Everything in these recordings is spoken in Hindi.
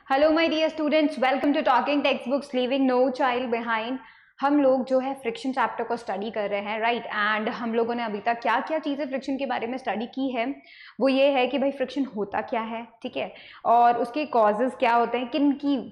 Hello my dear students, welcome to Talking Textbooks leaving no child behind. हम लोग जो है फ्रिक्शन चैप्टर को स्टडी कर रहे हैं, राइट। एंड हम लोगों ने अभी तक क्या क्या चीज़ें फ्रिक्शन के बारे में स्टडी की है, वो ये है कि भाई फ्रिक्शन होता क्या है, ठीक है, और उसके कॉजेज क्या होते हैं,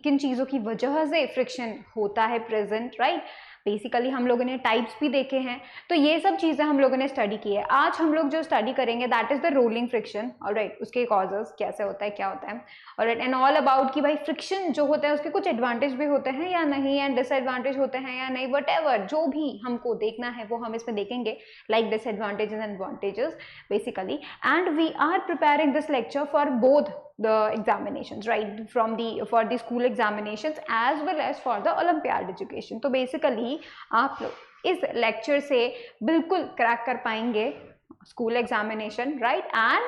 किन चीज़ों की वजह से फ्रिक्शन होता है प्रेजेंट, राइट। बेसिकली हम लोगों ने टाइप्स भी देखे हैं, तो ये सब चीज़ें हम लोगों ने स्टडी की है। आज हम लोग जो स्टडी करेंगे that is the rolling friction, alright. उसके कॉजेज कैसे होता है, क्या होता है, ऑलराइट, एंड ऑल अबाउट कि भाई फ्रिक्शन जो होता है उसके कुछ एडवांटेज भी होते हैं या नहीं, एंड डिसएडवांटेज होते हैं या नहीं, वट एवर जो भी हमको देखना है वो हम इसमें देखेंगे, like disadvantages and advantages basically. And we are preparing this lecture for both the examinations, right, for the school examinations as well as for the Olympiad education. तो basically आप लोग इस लेक्चर से बिल्कुल क्रैक कर पाएंगे स्कूल एग्जामिनेशन, राइट, एंड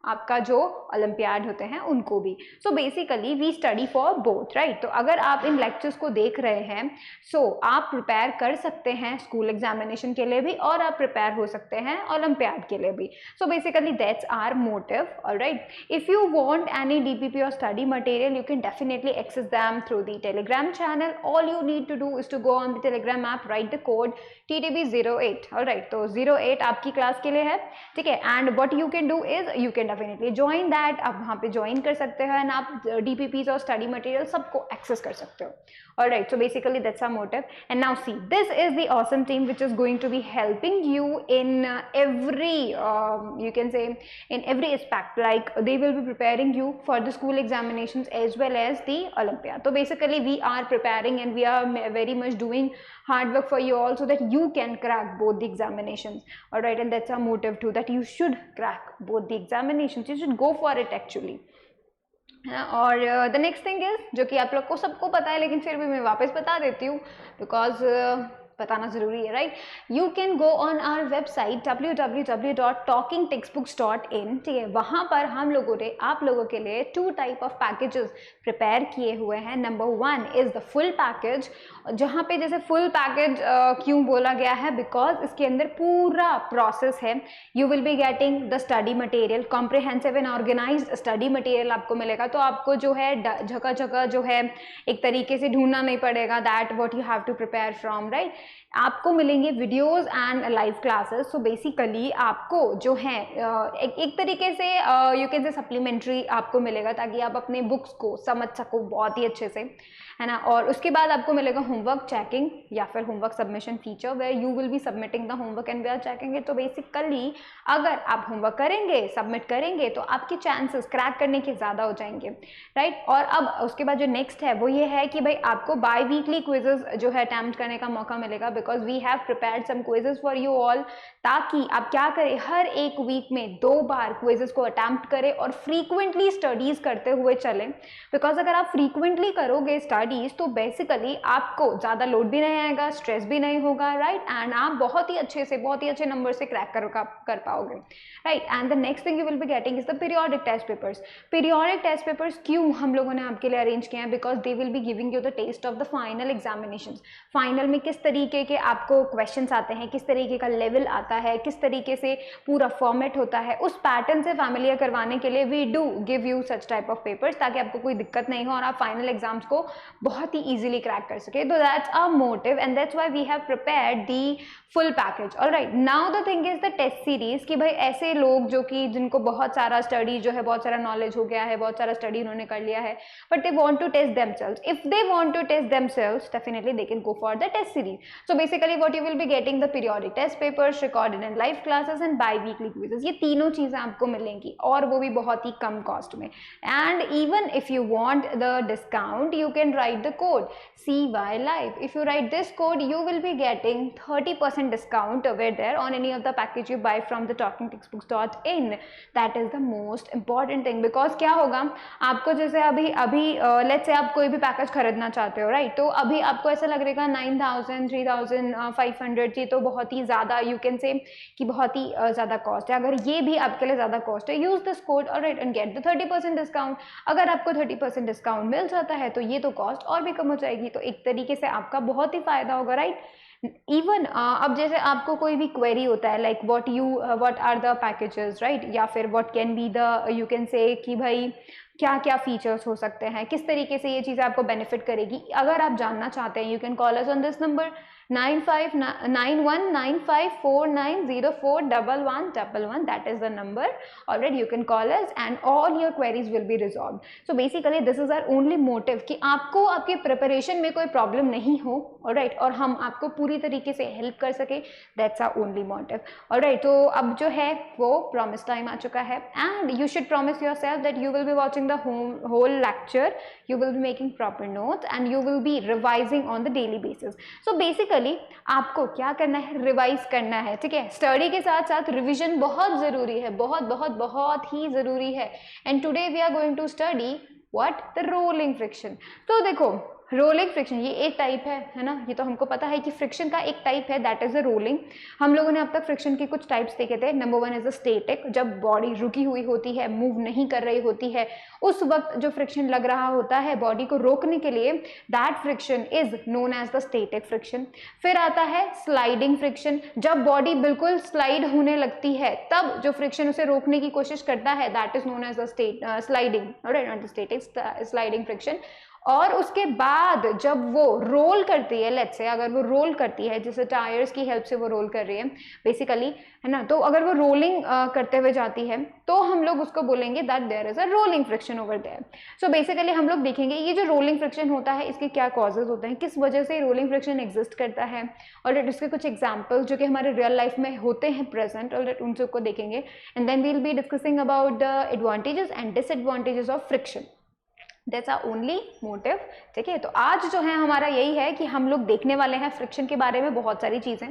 आपका जो ओलंपियाड होते हैं उनको भी। So basically we study for both, right. तो अगर आप इन लेक्चर्स को देख रहे हैं, सो आप प्रिपेयर कर सकते हैं स्कूल एग्जामिनेशन के लिए भी, और आप प्रिपेयर हो सकते हैं ओलंपियाड के लिए भी। So basically that's our motive, alright. If you want any DPP और study material you can definitely access them through the Telegram channel. All you need to do is to go on the Telegram app, write the code TTB08, alright. तो 08 आपकी क्लास के लिए है, ठीक है। And what you can do is you can definitely join that, आप वहाँ पे ज्वाइन कर सकते हो एंड आप DPPs और स्टडी मटेरियल सबको एक्सेस कर सकते हो, alright. So basically that's our motive. And now see, this is the awesome team which is going to be helping you in every you can say in every aspect, like they will be preparing you for the school examinations as well as the Olympiad. So basically we are preparing and we are very much doing hard work for you all so that you can crack both the examinations, alright. And that's our motive too, that you should crack both the examinations, you should go for it actually. और द नेक्स्ट थिंग इज, जो कि आप लोग को सबको पता है लेकिन फिर भी मैं वापस बता देती हूँ बिकॉज बताना जरूरी है, right. You can go on our website www.talkingtextbooks.in, ठीक है। वहाँ पर हम लोगों ने आप लोगों के लिए 2 टाइप ऑफ पैकेजेस प्रिपेयर किए हुए हैं। Number 1 is the full package, जहाँ पे जैसे फुल पैकेज क्यों बोला गया है, बिकॉज इसके अंदर पूरा प्रोसेस है। You will be getting the study material, comprehensive and organized study material आपको मिलेगा। तो आपको जो है जगह जगह जो है एक तरीके से ढूंढना नहीं पड़ेगा, that what you have to prepare from, right. आपको मिलेंगे videos and live classes. So basically आपको जो है एक तरीके से यू कैन से सप्लीमेंट्री आपको मिलेगा, ताकि आप अपने बुक्स को समझ सको बहुत ही अच्छे से, है ना। और उसके बाद आपको मिलेगा होमवर्क चेकिंग या फिर homework submission feature, where you will be submitting the homework and we are checking it. तो बेसिकली अगर आप होमवर्क करेंगे, सबमिट करेंगे, तो आपके चांसेस क्रैक करने के ज़्यादा हो जाएंगे, राइट। और अब उसके बाद जो नेक्स्ट है वो ये है कि भाई आपको बाई वीकली क्विजेज जो है अटैम्प्ट करने का मौका मिलेगा, because we have prepared some quizzes for you all, ताकि आप क्या करें, हर एक वीक में 2 बार क्विजेज को अटैम्प्ट करें और फ्रीक्वेंटली स्टडीज करते हुए चलें। बिकॉज अगर आप फ्रीक्वेंटली करोगे स्टडीज तो बेसिकली आपको ज़्यादा लोड भी नहीं आएगा, स्ट्रेस भी नहीं होगा, राइट, एंड आप बहुत ही अच्छे नंबर से क्रैक कर पाओगे, right. And the next thing you will be getting is the periodic test papers. Periodic test papers क्यों हम लोगों ने आपके लिए अरेंज किए हैं, because they will be giving you the test of the final examination. Final में किस तरीके के आपको क्वेश्चंस आते हैं, किस तरीके का लेवल आता है, किस तरीके से पूरा फॉर्मेट होता है, उस पैटर्न से फैमिलियर करवाने के लिए we do give you such type of papers, ताकि आपको कोई दिक्कत नहीं हो और आप फाइनल एग्जाम्स को बहुत ही इजीली क्रैक कर सके। तो that's our motive and that's why we have prepared the full package, alright. Now the thing is the test series, कि भाई ऐसे लोग जो कि जिनको बहुत सारा स्टडी जो है, बहुत सारा नॉलेज हो गया है, बहुत सारा स्टडी उन्होंने कर लिया है, but they want to test themselves. If they want to test themselves definitely they can go for the test series. So basically what you will be getting the periodic test papers, recorded and live classes and biweekly quizzes. ये तीनों चीजें आपको मिलेंगी और वो भी बहुत ही कम कॉस्ट में। And even if you want the discount you can write the code CY Live. If you write this code you will be getting 30% discount over there on any of the package you buy from the talkingtextbooks.in. That is the most important thing, because क्या होगा आपको, जैसे अभी लेट्स से आप कोई भी पैकेज खरीदना चाहते हो, राइट। तो अभी आपको ऐसा लग रहेगा 9,000 3,500 ये तो बहुत ही ज़्यादा, यू कैन से कि बहुत ही ज़्यादा कॉस्ट है। अगर ये भी आपके लिए ज़्यादा कॉस्ट है, use this code alright and get the 30% discount. अगर आपको 30% डिस्काउंट मिल जाता है तो ये तो कॉस्ट और भी कम हो जाएगी, तो एक तरीके से आपका बहुत ही फायदा होगा, राइट। इवन अब जैसे आपको कोई भी क्वेरी होता है like what are the packages, right, या फिर what can be the, you can say कि भाई क्या क्या फीचर्स हो सकते हैं, किस तरीके से ये चीज़ आपको बेनिफिट करेगी। अगर आप जानना चाहते हैं, you can call us on this number 95919549041111. That is the number. Alright, you can call us and all your queries will be resolved. So basically this is our only motive कि आपको आपके प्रिपरेशन में कोई प्रॉब्लम नहीं हो, alright, और हम आपको पूरी तरीके से हेल्प कर सके. That's our only motive. Alright, तो अब जो है वो प्रॉमिस टाइम आ चुका है and you should promise yourself that you will be watching the whole lecture, you will be making proper notes and you will be revising on the daily basis. So basically आपको क्या करना है, रिवाइज करना है, ठीक है। स्टडी के साथ साथ रिवीजन बहुत जरूरी है, बहुत बहुत बहुत ही जरूरी है। And today we are going to study what, the rolling friction. तो देखो रोलिंग फ्रिक्शन ये एक टाइप है ना, ये तो हमको पता है कि फ्रिक्शन का एक टाइप है, दैट इज द रोलिंग। हम लोगों ने अब तक फ्रिक्शन के कुछ टाइप्स देखे थे। नंबर 1 इज द स्टैटिक, जब बॉडी रुकी हुई होती है, मूव नहीं कर रही होती है, उस वक्त जो फ्रिक्शन लग रहा होता है बॉडी को रोकने के लिए, that friction is known as the static friction. फिर आता है स्लाइडिंग फ्रिक्शन, जब बॉडी बिल्कुल स्लाइड होने लगती है तब जो फ्रिक्शन उसे रोकने की कोशिश करता है, that is known as the sliding, not the static, sliding friction. और उसके बाद जब वो रोल करती है, लेट्स से अगर वो रोल करती है, जैसे टायर्स की हेल्प से वो रोल कर रही है बेसिकली, है ना, तो अगर वो रोलिंग करते हुए जाती है तो हम लोग उसको बोलेंगे that there is a rolling friction over there. So basically हम लोग देखेंगे ये जो रोलिंग फ्रिक्शन होता है इसके क्या कॉजेज होते हैं, किस वजह से रोलिंग फ्रिक्शन एग्जिस्ट करता है, और इसके कुछ एग्जाम्पल जो कि हमारे रियल लाइफ में होते हैं प्रेजेंट, और उन सबको देखेंगे। And then we will be discussing about the advantages and disadvantages of friction. That's our only motive, ठीक है। तो आज जो है हमारा यही है कि हम लोग देखने वाले हैं फ्रिक्शन के बारे में बहुत सारी चीजें।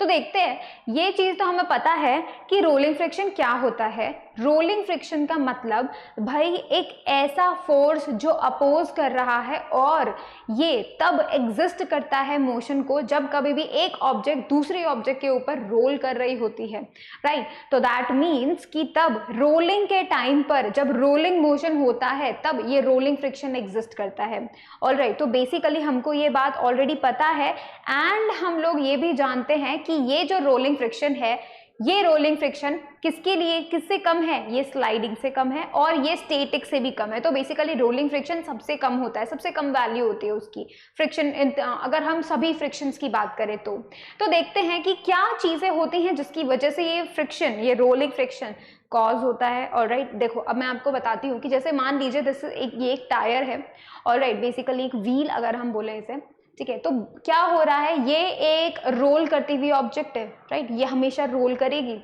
तो देखते हैं, ये चीज तो हमें पता है कि रोलिंग फ्रिक्शन क्या होता है। रोलिंग फ्रिक्शन का मतलब भाई एक ऐसा फोर्स जो अपोज कर रहा है, और ये तब एग्जिस्ट करता है मोशन को जब कभी भी एक ऑब्जेक्ट दूसरे ऑब्जेक्ट के ऊपर रोल कर रही होती है, राइट। तो दैट मीन्स कि तब रोलिंग के टाइम पर जब रोलिंग मोशन होता है तब ये रोलिंग फ्रिक्शन एग्जिस्ट करता है। ऑलराइट, तो बेसिकली हमको ये बात ऑलरेडी पता है एंड हम लोग ये भी जानते हैं कि ये जो रोलिंग फ्रिक्शन है, ये रोलिंग फ्रिक्शन किसके लिए, किससे कम है, ये स्लाइडिंग से कम है और ये स्टैटिक से भी कम है। तो बेसिकली रोलिंग फ्रिक्शन सबसे कम होता है, सबसे कम वैल्यू होती है उसकी फ्रिक्शन, अगर हम सभी फ्रिक्शंस की बात करें तो देखते हैं कि क्या चीजें होती हैं जिसकी वजह से ये फ्रिक्शन, ये रोलिंग फ्रिक्शन कॉज होता है। ऑलराइट, देखो अब मैं आपको बताती हूँ कि जैसे मान लीजिए ये एक टायर है, ऑलराइट, बेसिकली एक व्हील अगर हम बोले इसे, ठीक है। तो क्या हो रहा है, ये एक रोल करती हुई ऑब्जेक्ट है, राइट, ये हमेशा रोल करेगी।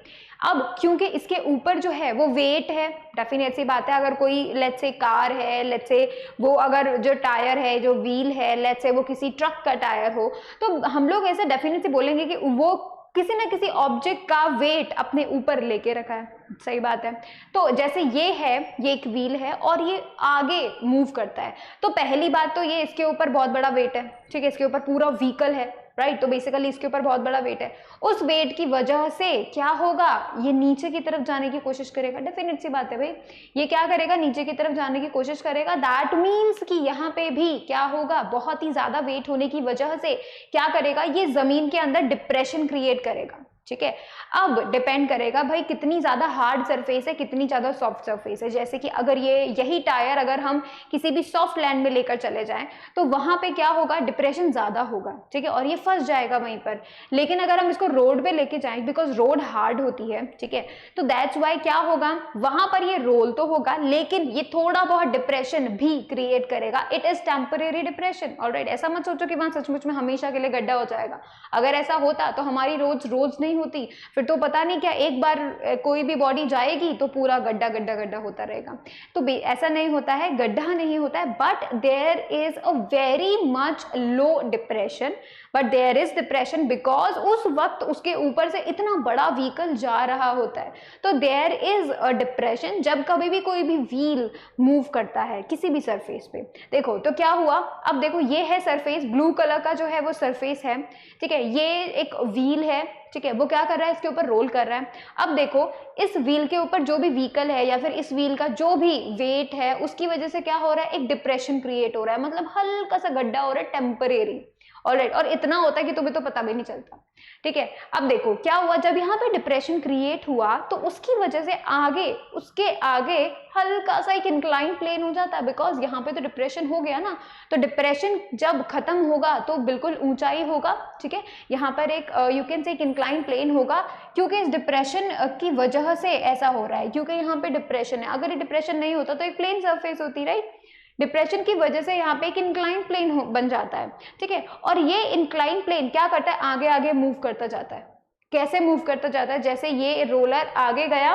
अब क्योंकि इसके ऊपर जो है वो वेट है, डेफिनेट सी बात है, अगर कोई लेट्स से कार है, लेट्स से वो अगर जो टायर है, जो व्हील है, लेट्स से वो किसी ट्रक का टायर हो, तो हम लोग ऐसे डेफिनेट से बोलेंगे कि वो किसी ना किसी ऑब्जेक्ट का वेट अपने ऊपर लेके रखा है, सही बात है। तो जैसे ये है, ये एक व्हील है और ये आगे मूव करता है, तो पहली बात तो ये इसके ऊपर बहुत बड़ा वेट है, ठीक है, इसके ऊपर पूरा व्हीकल है, राइट। तो बेसिकली इसके ऊपर बहुत बड़ा वेट है, उस वेट की वजह से क्या होगा, ये नीचे की तरफ जाने की कोशिश करेगा, डेफिनेट सी बात है भाई, ये क्या करेगा, नीचे की तरफ जाने की कोशिश करेगा। दैट मीन्स कि यहाँ पे भी क्या होगा, बहुत ही ज्यादा वेट होने की वजह से क्या करेगा, ये जमीन के अंदर डिप्रेशन क्रिएट करेगा, ठीक है। अब डिपेंड करेगा भाई कितनी ज्यादा हार्ड सरफेस है, कितनी ज्यादा सॉफ्ट सरफेस है। जैसे कि अगर यही टायर अगर हम किसी भी सॉफ्ट लैंड में लेकर चले जाएं तो वहां पे क्या होगा, डिप्रेशन ज्यादा होगा, ठीक है, और ये फंस जाएगा वहीं पर। लेकिन अगर हम इसको रोड पे लेके जाएं, बिकॉज रोड हार्ड होती है, ठीक है, तो दैट्स वाई क्या होगा, वहां पर ये रोल तो होगा लेकिन ये थोड़ा बहुत डिप्रेशन भी क्रिएट करेगा। It is temporary depression, alright. ऐसा मत सोचो कि वहां सचमुच में हमेशा के लिए गड्ढा हो जाएगा। अगर ऐसा होता तो हमारी रोज नहीं होती, फिर तो पता नहीं क्या एक बार कोई भी बॉडी जाएगी तो पूरा गड्ढा गड्ढा गड्ढा होता रहेगा। तो ऐसा नहीं होता है, गड्ढा नहीं होता है, but there is a very much low depression, but there is depression because उस वक्त उसके ऊपर से इतना बड़ा व्हीकल जा रहा होता है। तो देयर इज अ डिप्रेशन जब कभी भी कोई भी व्हील मूव करता है किसी भी सरफेस पे। देखो तो क्या हुआ, अब देखो ये है सरफेस, ब्लू कलर का जो है वो सरफेस है, ठीक है, ये एक व्हील है, ठीक है, वो क्या कर रहा है, इसके ऊपर रोल कर रहा है। अब देखो इस व्हील के ऊपर जो भी व्हीकल है या फिर इस व्हील का जो भी वेट है उसकी वजह से क्या हो रहा है, एक डिप्रेशन क्रिएट हो रहा है, मतलब हल्का सा गड्ढा हो रहा है, टेम्परेरी। ऑलराइट, और इतना होता है कि तुम्हें तो पता भी नहीं चलता, ठीक है। अब देखो क्या हुआ, जब यहाँ पे डिप्रेशन क्रिएट हुआ तो उसकी वजह से आगे, उसके आगे हल्का सा एक इंक्लाइन प्लेन हो जाता है, बिकॉज यहाँ पे तो डिप्रेशन हो गया ना, तो डिप्रेशन जब खत्म होगा तो बिल्कुल ऊंचाई होगा, ठीक है। यहाँ पर एक यू कैन से एक इंक्लाइन प्लेन होगा, क्योंकि इस डिप्रेशन की वजह से ऐसा हो रहा है, क्योंकि यहाँ पे डिप्रेशन है। अगर ये डिप्रेशन नहीं होता तो एक प्लेन सरफेस होती, राइट। डिप्रेशन की वजह से यहाँ पे एक इंक्लाइन प्लेन बन जाता है, ठीक है। और ये इंक्लाइन प्लेन क्या करता है, आगे आगे मूव करता जाता है। कैसे मूव करता जाता है, जैसे ये रोलर आगे गया,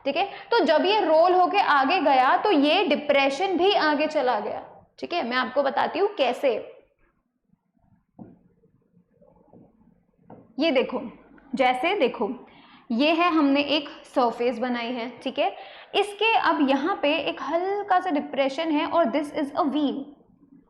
ठीक है, तो जब ये रोल होके आगे गया तो ये डिप्रेशन भी आगे चला गया, ठीक है। मैं आपको बताती हूँ कैसे। ये देखो, जैसे देखो ये है, हमने एक सरफेस बनाई है, ठीक है। इसके अब यहाँ पे एक हल्का सा डिप्रेशन है और this is a wheel,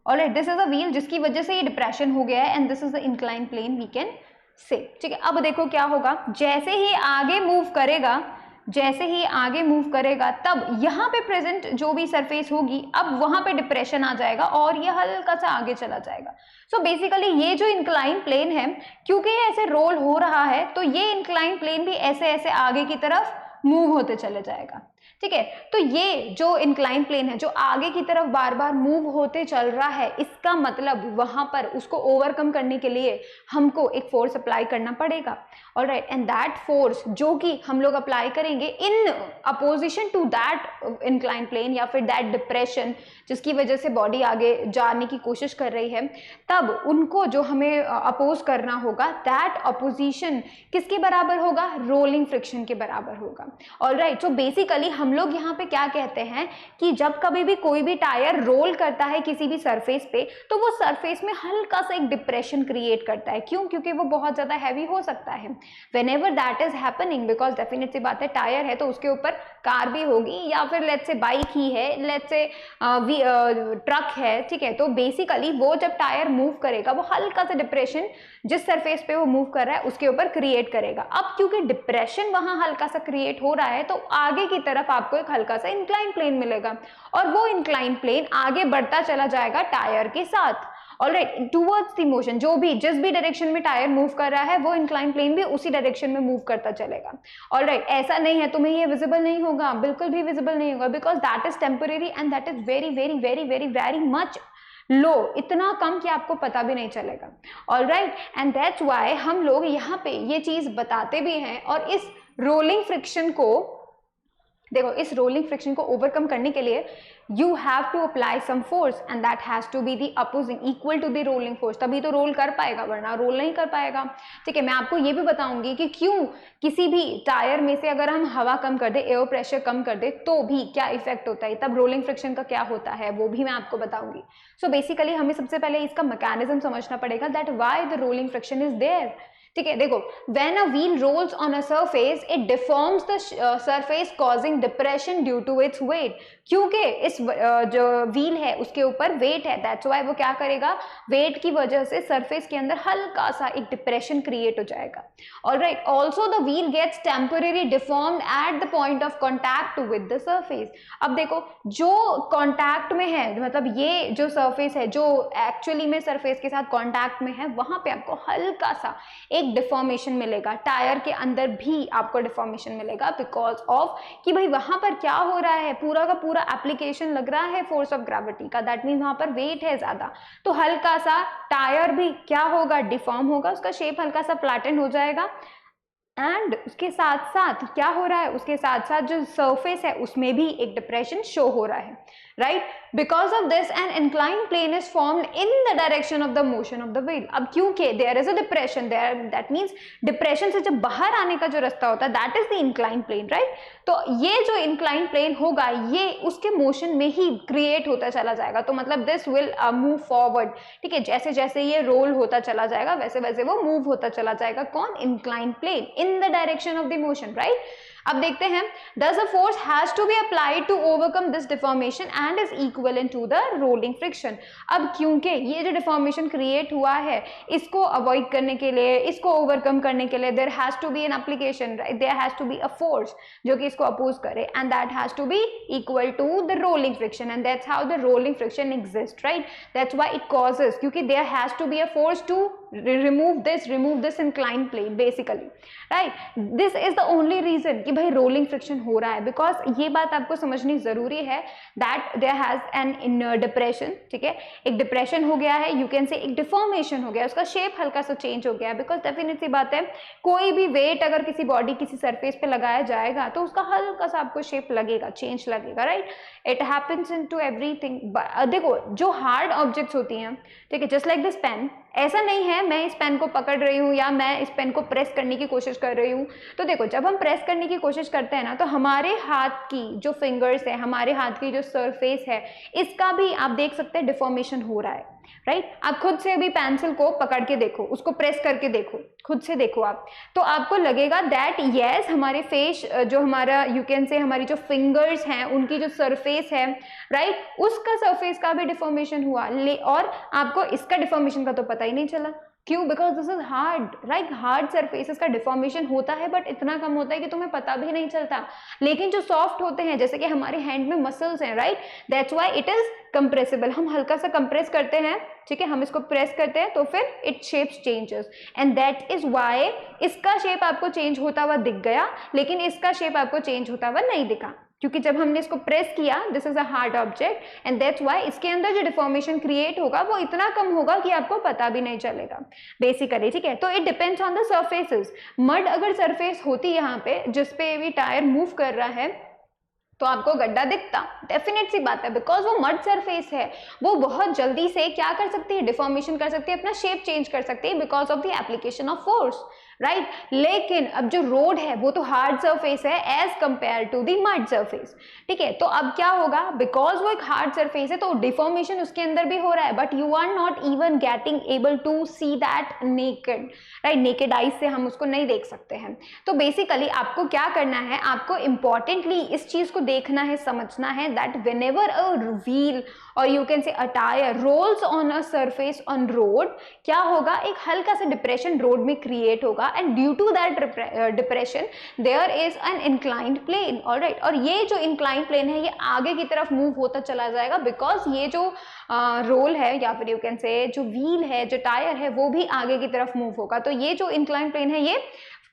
alright, this is a wheel जिसकी वजह से ये डिप्रेशन हो गया है and this is the incline plane we can say, ठीक है। अब देखो क्या होगा, जैसे ही आगे मूव करेगा, जैसे ही आगे मूव करेगा तब यहाँ पे प्रेजेंट जो भी सरफेस होगी अब वहां पे डिप्रेशन आ जाएगा और ये हल्का सा आगे चला जाएगा। सो बेसिकली ये जो इंक्लाइन प्लेन है, क्योंकि ये ऐसे रोल हो रहा है तो ये इंक्लाइन प्लेन भी ऐसे ऐसे आगे की तरफ मूव होते चले जाएगा, ठीक है। तो ये जो इंक्लाइन प्लेन है जो आगे की तरफ बार बार मूव होते चल रहा है, इसका मतलब वहां पर उसको ओवरकम करने के लिए हमको एक फोर्स अप्लाई करना पड़ेगा, ऑलराइट। एंड दैट फोर्स जो कि हम लोग अप्लाई करेंगे in opposition to that incline plane या फिर दैट डिप्रेशन जिसकी वजह से बॉडी आगे जाने की कोशिश कर रही है, तब उनको जो हमें अपोज करना होगा, दैट अपोजिशन किसके बराबर होगा, रोलिंग फ्रिक्शन के बराबर होगा, ऑलराइट। सो बेसिकली हम लोग यहाँ पे क्या कहते हैं कि जब कभी भी कोई भी टायर रोल करता है किसी भी सरफेस पे तो वो सरफेस में हल्का सा एक डिप्रेशन क्रिएट करता है। क्यों? क्योंकि वो बहुत ज्यादा हैवी हो सकता है। Whenever that is happening, because definite सी बात है टायर है तो उसके ऊपर कार भी होगी या फिर लेट्स से बाइक ही है, लेट्स से ट्रक है, ठीक है। तो बेसिकली वो जब टायर मूव करेगा वो हल्का सा डिप्रेशन जिस सरफेस पे वो मूव कर रहा है उसके ऊपर क्रिएट करेगा। अब क्योंकि डिप्रेशन वहां हल्का सा क्रिएट हो रहा है तो आगे की तरफ आपको एक हल्का सा इंक्लाइन प्लेन मिलेगा और वो इंक्लाइन प्लेन आगे बढ़ता चला जाएगा टायर के साथ, ऑलराइट, टुवर्ड्स द मोशन। जो भी जिस भी डायरेक्शन में टायर मूव कर रहा है वो इंक्लाइन प्लेन भी उसी डायरेक्शन में मूव करता चलेगा, ऑलराइट। ऐसा नहीं है तुम्हें ये विजिबल नहीं होगा, बिल्कुल भी विजिबल नहीं होगा, because that is temporary and that is very very very very very much low, इतना कम कि आपको पता भी नहीं चलेगा, ऑलराइट। एंड दैट्स व्हाई हम लोग यहाँ पे ये चीज बताते भी हैं। और इस रोलिंग फ्रिक्शन को देखो, इस रोलिंग फ्रिक्शन को ओवरकम करने के लिए you have to apply some force and that has to be the opposing equal to the rolling force, तभी तो रोल कर पाएगा, वरना रोल नहीं कर पाएगा, ठीक है। मैं आपको ये भी बताऊंगी कि क्यों किसी भी टायर में से अगर हम हवा कम कर दे, एयर प्रेशर कम कर दे तो भी क्या इफेक्ट होता है, तब रोलिंग फ्रिक्शन का क्या होता है वो भी मैं आपको बताऊंगी। सो बेसिकली हमें सबसे पहले इसका मैकेनिज्म समझना पड़ेगा, that why the rolling friction is there, ठीक है। देखो, when a wheel rolls on a surface it deforms the surface causing depression due to its weight, क्योंकि इस जो व्हील है उसके ऊपर वेट है, दैट्स व्हाई वो क्या करेगा, वेट की वजह से सरफेस के अंदर हल्का सा एक डिप्रेशन क्रिएट हो जाएगा, alright. Also the wheel gets temporary deformed at the point of contact with the surface. अब देखो, जो कॉन्टैक्ट में है, मतलब ये जो सरफेस है जो एक्चुअली में सरफेस के साथ कॉन्टैक्ट में है, वहां पे आपको हल्का सा एक डिफॉर्मेशन मिलेगा, टायर के अंदर भी आपको डिफॉर्मेशन मिलेगा, बिकॉज ऑफ कि भाई वहां पर क्या हो रहा है, पूरा का पूरा एप्लीकेशन लग रहा है फोर्स ऑफ ग्रेविटी का, दैट मीन वहां पर वेट है ज्यादा, तो हल्का सा टायर भी क्या होगा, डिफॉर्म होगा, उसका शेप हल्का सा फ्लैटन हो जाएगा। एंड उसके साथ साथ क्या हो रहा है, उसके साथ साथ जो सरफेस है उसमें भी एक डिप्रेशन शो हो रहा है, right. Because of this an incline plane is formed in the direction of the motion of the wheel. अब क्योंकि there is a depression there, that means depression से जब बाहर आने का जो रास्ता होता है that is the incline plane, right. तो ये जो इंक्लाइन प्लेन होगा ये उसके मोशन में ही क्रिएट होता चला जाएगा, तो मतलब दिस विल मूव फॉरवर्ड, ठीक है। जैसे जैसे ये रोल होता चला जाएगा वैसे वैसे वो मूव होता चला जाएगा, कौन, incline plane in the direction of the motion, right. अब देखते हैं, thus a force has to be applied to overcome this deformation and is equivalent to the rolling friction. अब क्योंकि ये जो deformation create हुआ है, इसको avoid करने के लिए, इसको overcome करने के लिए there has to be an application, right? There has to be a force जो कि इसको oppose करे, and that has to be equal to the rolling friction, and that's how the rolling friction exists, right? That's why it causes, क्योंकि there has to be a force to remove this inclined plane basically, right? This is the only reason कि भाई rolling friction हो रहा है, because ये बात आपको समझनी जरूरी है that there has an inner depression, ठीक है, एक depression हो गया है, you can say एक deformation हो गया, उसका shape हल्का सा change हो गया है, because definite सी बात है, कोई भी weight अगर किसी body किसी surface पे लगाया जाएगा तो उसका हल्का सा आपको shape लगेगा, change लगेगा, right? It happens into everything. देखो जो hard objects होती हैं, ठीक है, just like this pen, ऐसा नहीं है मैं इस पेन को पकड़ रही हूँ या मैं इस पेन को प्रेस करने की कोशिश कर रही हूँ, तो देखो जब हम प्रेस करने की कोशिश करते हैं ना, तो हमारे हाथ की जो फिंगर्स है, हमारे हाथ की जो सरफेस है, इसका भी आप देख सकते हैं डिफॉर्मेशन हो रहा है, राइट? आप खुद से भी पेंसिल को पकड़ के देखो, उसको प्रेस करके देखो, खुद से देखो आप, तो आपको लगेगा दैट यस हमारे फेस जो हमारा यू कैन से हमारी जो फिंगर्स हैं उनकी जो सरफेस है, राइट, उसका सरफेस का भी डिफॉर्मेशन हुआ, और आपको इसका डिफॉर्मेशन का तो पता ही नहीं चला। क्यों? Because this is hard, right? Hard surfaces का डिफॉर्मेशन होता है बट इतना कम होता है कि तुम्हें पता भी नहीं चलता, लेकिन जो सॉफ्ट होते हैं जैसे कि हमारे हैंड में मसल्स हैं, right, that's why it is compressible. हम हल्का सा कंप्रेस करते हैं, ठीक है, हम इसको प्रेस करते हैं तो फिर it shapes changes, and that is why इसका शेप आपको चेंज होता हुआ दिख गया लेकिन इसका शेप आपको चेंज होता हुआ नहीं दिखा, क्योंकि जब हमने इसको प्रेस किया, this is a hard object and that's why इसके अंदर जो डिफॉर्मेशन क्रिएट होगा वो इतना कम होगा कि आपको पता भी नहीं चलेगा बेसिकली, ठीक है। तो it depends on the surfaces. Mud अगर सरफेस होती यहाँ पे जिस पे भी टायर मूव कर रहा है तो आपको गड्ढा दिखता, डेफिनेट सी बात है, बिकॉज वो मड सरफेस है, वो बहुत जल्दी से क्या कर सकती है, डिफॉर्मेशन कर सकती है, अपना शेप चेंज कर सकती है because of the application of force, right. लेकिन अब जो रोड है वो तो हार्ड सरफेस है as compare to the mud surface, ठीक है। तो अब क्या होगा, बिकॉज वो एक हार्ड सरफेस है तो डिफॉर्मेशन उसके अंदर भी हो रहा है, but you are not even getting able to see that naked, right, naked eyes से हम उसको नहीं देख सकते हैं। तो बेसिकली आपको क्या करना है, आपको इंपॉर्टेंटली इस चीज को देखना है, समझना है दैट व्हेनेवर अ व्हील और you can say a tyre rolls on a surface on road, क्या होगा, एक हल्का सा डिप्रेशन रोड में क्रिएट होगा, and due to that depression there is an inclined plane, alright. और ये जो इंक्लाइंड प्लेन है ये आगे की तरफ मूव होता चला जाएगा बिकॉज ये जो रोल है या फिर यू कैन से जो व्हील है, जो टायर है, वो भी आगे की तरफ मूव होगा। तो ये जो इंक्लाइंड प्लेन है ये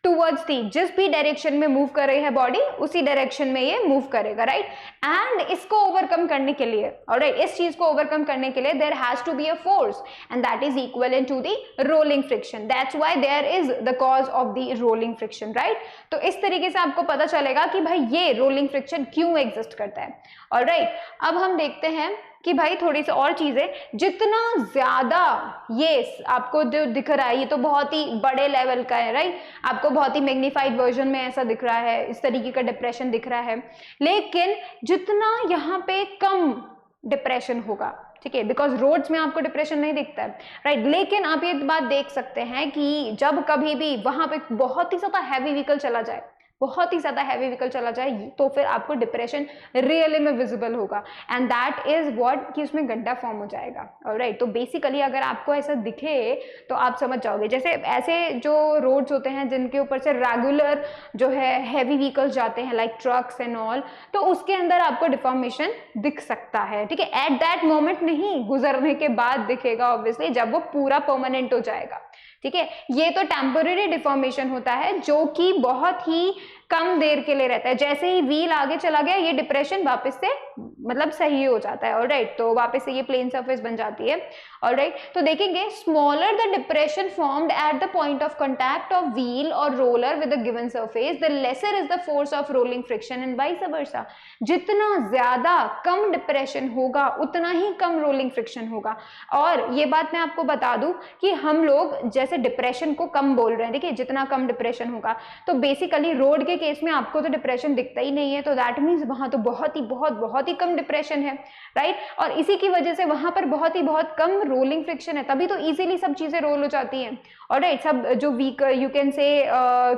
टूवर्ड्स दी, जिस भी डायरेक्शन में मूव कर रही है बॉडी उसी डायरेक्शन में ये मूव करेगा, राइट। एंड इसको ओवरकम करने के लिए, ऑलराइट, इस चीज को ओवरकम करने के लिए there has to be a force and that is equivalent to the rolling friction, that's why there is the cause of the rolling friction, right. तो इस तरीके से आपको पता चलेगा कि भाई ये रोलिंग फ्रिक्शन क्यों एग्जिस्ट करता है, ऑलराइट। अब हम देखते हैं कि भाई थोड़ी सी और चीजें, जितना ज्यादा ये आपको जो दिख रहा है ये तो बहुत ही बड़े लेवल का है, राइट, आपको बहुत ही मैग्नीफाइड वर्जन में ऐसा दिख रहा है, इस तरीके का डिप्रेशन दिख रहा है, लेकिन जितना यहाँ पे कम डिप्रेशन होगा, ठीक है, बिकॉज रोड्स में आपको डिप्रेशन नहीं दिखता है, राइट, लेकिन आप ये बात देख सकते हैं कि जब कभी भी वहां पे बहुत ही ज्यादा हैवी व्हीकल चला जाए, बहुत ही ज्यादा हैवी व्हीकल चला जाए, तो फिर आपको डिप्रेशन रियली में विजिबल होगा, एंड दैट इज व्हाट कि उसमें गड्ढा फॉर्म हो जाएगा, ऑलराइट। तो बेसिकली अगर आपको ऐसा दिखे तो आप समझ जाओगे, जैसे ऐसे जो रोड्स होते हैं जिनके ऊपर से रेगुलर जो है हैवी व्हीकल्स जाते हैं लाइक ट्रक्स एंड ऑल, तो उसके अंदर आपको डिफॉर्मेशन दिख सकता है, ठीक है, एट दैट मोमेंट नहीं, गुजरने के बाद दिखेगा ऑब्वियसली, जब वो पूरा परमानेंट हो जाएगा, ठीक है। ये तो टेम्पररी डिफॉर्मेशन होता है जो कि बहुत ही कम देर के लिए रहता है, जैसे ही व्हील आगे चला गया ये डिप्रेशन वापस से मतलब सही हो जाता है, ऑलराइट, तो वापस से ये प्लेन सरफेस बन जाती है, ऑलराइट। तो देखेंगे smaller the depression formed at the point of contact of wheel और roller with the given surface, the lesser is the force of rolling friction and vice versa. जितना ज्यादा कम डिप्रेशन होगा उतना ही कम रोलिंग फ्रिक्शन होगा। और ये बात मैं आपको बता दूं कि हम लोग जैसे डिप्रेशन को कम बोल रहे हैं, देखिए जितना कम डिप्रेशन होगा, तो बेसिकली रोड के केस में आपको तो डिप्रेशन दिखता ही नहीं है, तो दैट मीन्स वहाँ तो बहुत ही कम डिप्रेशन है, राइट। और इसी की वजह से वहाँ पर बहुत कम रोलिंग फ्रिक्शन है, तभी तो इजीली सब चीज़ें रोल हो जाती हैं। ऑलराइट, सब जो वीक यू कैन से